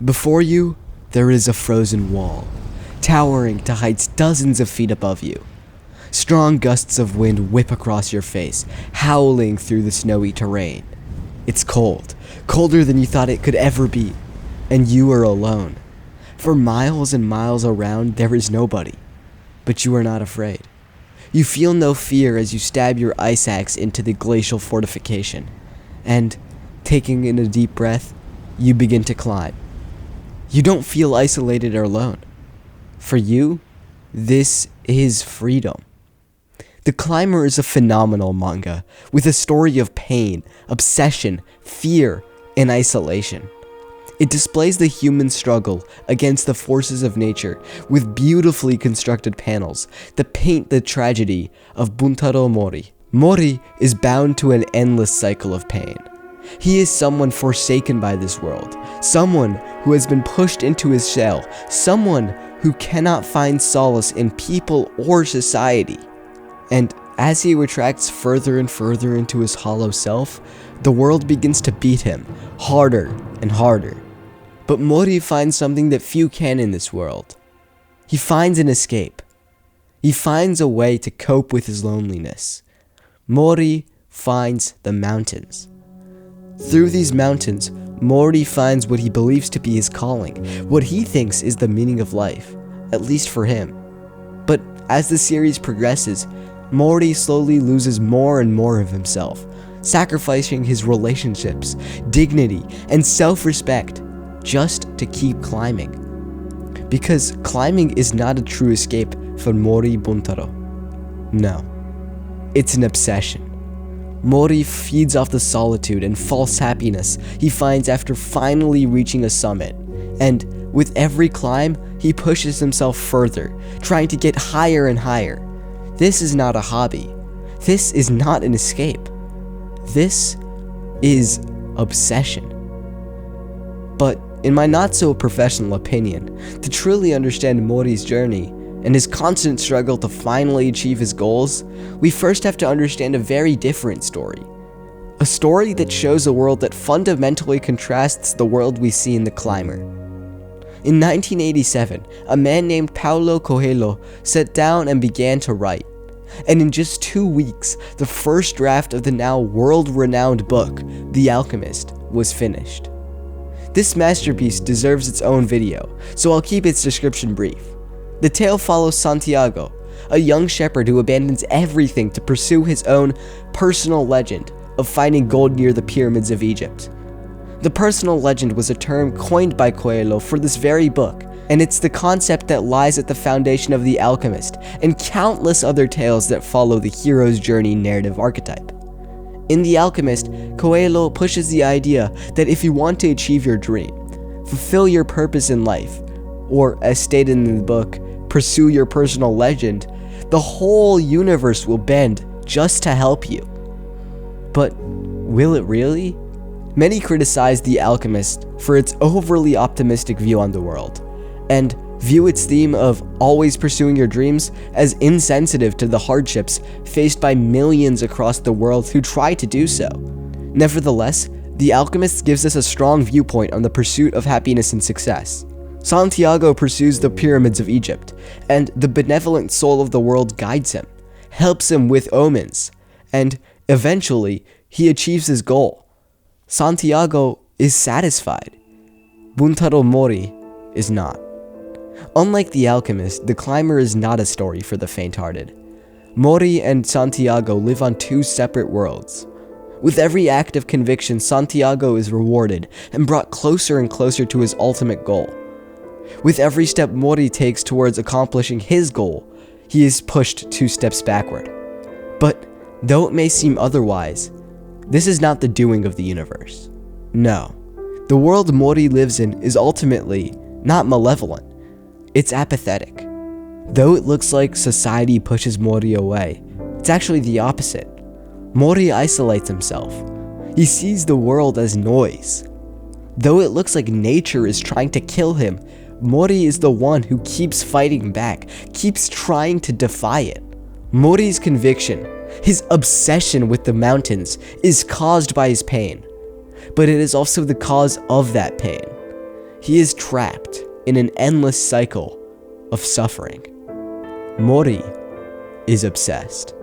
Before you, there is a frozen wall, towering to heights dozens of feet above you. Strong gusts of wind whip across your face, howling through the snowy terrain. It's cold, colder than you thought it could ever be, and you are alone. For miles and miles around, there is nobody, but you are not afraid. You feel no fear as you stab your ice axe into the glacial fortification, and, taking in a deep breath, you begin to climb. You don't feel isolated or alone. For you, this is freedom. The Climber is a phenomenal manga, with a story of pain, obsession, fear, and isolation. It displays the human struggle against the forces of nature with beautifully constructed panels that paint the tragedy of Buntarou Mori. Mori is bound to an endless cycle of pain. He is someone forsaken by this world, someone who has been pushed into his shell, someone who cannot find solace in people or society. And as he retracts further and further into his hollow self, the world begins to beat him harder and harder. But Mori finds something that few can in this world. He finds an escape. He finds a way to cope with his loneliness. Mori finds the mountains. Through these mountains, Mori finds what he believes to be his calling, what he thinks is the meaning of life, at least for him. But as the series progresses, Mori slowly loses more and more of himself, sacrificing his relationships, dignity, and self-respect just to keep climbing. Because climbing is not a true escape for Mori Buntarou. No, it's an obsession. Mori feeds off the solitude and false happiness he finds after finally reaching a summit, and with every climb, he pushes himself further, trying to get higher and higher. This is not a hobby. This is not an escape. This is obsession. But in my not-so-professional opinion, to truly understand Mori's journey and his constant struggle to finally achieve his goals, we first have to understand a very different story. A story that shows a world that fundamentally contrasts the world we see in The Climber. In 1987, a man named Paulo Coelho sat down and began to write. And in just 2 weeks, the first draft of the now world-renowned book, The Alchemist, was finished. This masterpiece deserves its own video, so I'll keep its description brief. The tale follows Santiago, a young shepherd who abandons everything to pursue his own personal legend of finding gold near the pyramids of Egypt. The personal legend was a term coined by Coelho for this very book, and it's the concept that lies at the foundation of The Alchemist and countless other tales that follow the hero's journey narrative archetype. In The Alchemist, Coelho pushes the idea that if you want to achieve your dream, fulfill your purpose in life, or as stated in the book, pursue your personal legend, the whole universe will bend just to help you. But will it really? Many criticize The Alchemist for its overly optimistic view on the world, and view its theme of always pursuing your dreams as insensitive to the hardships faced by millions across the world who try to do so. Nevertheless, The Alchemist gives us a strong viewpoint on the pursuit of happiness and success. Santiago pursues the pyramids of Egypt, and the benevolent soul of the world guides him, helps him with omens, and eventually he achieves his goal. Santiago is satisfied. Buntarou Mori is not. Unlike The Alchemist, The Climber is not a story for the faint-hearted. Mori and Santiago live on two separate worlds. With every act of conviction, Santiago is rewarded and brought closer and closer to his ultimate goal. With every step Mori takes towards accomplishing his goal, he is pushed 2 steps backward. But though it may seem otherwise, this is not the doing of the universe. No, the world Mori lives in is ultimately not malevolent. It's apathetic. Though it looks like society pushes Mori away, it's actually the opposite. Mori isolates himself. He sees the world as noise. Though it looks like nature is trying to kill him, Mori is the one who keeps fighting back, keeps trying to defy it. Mori's conviction, his obsession with the mountains, is caused by his pain, but it is also the cause of that pain. He is trapped in an endless cycle of suffering. Mori is obsessed.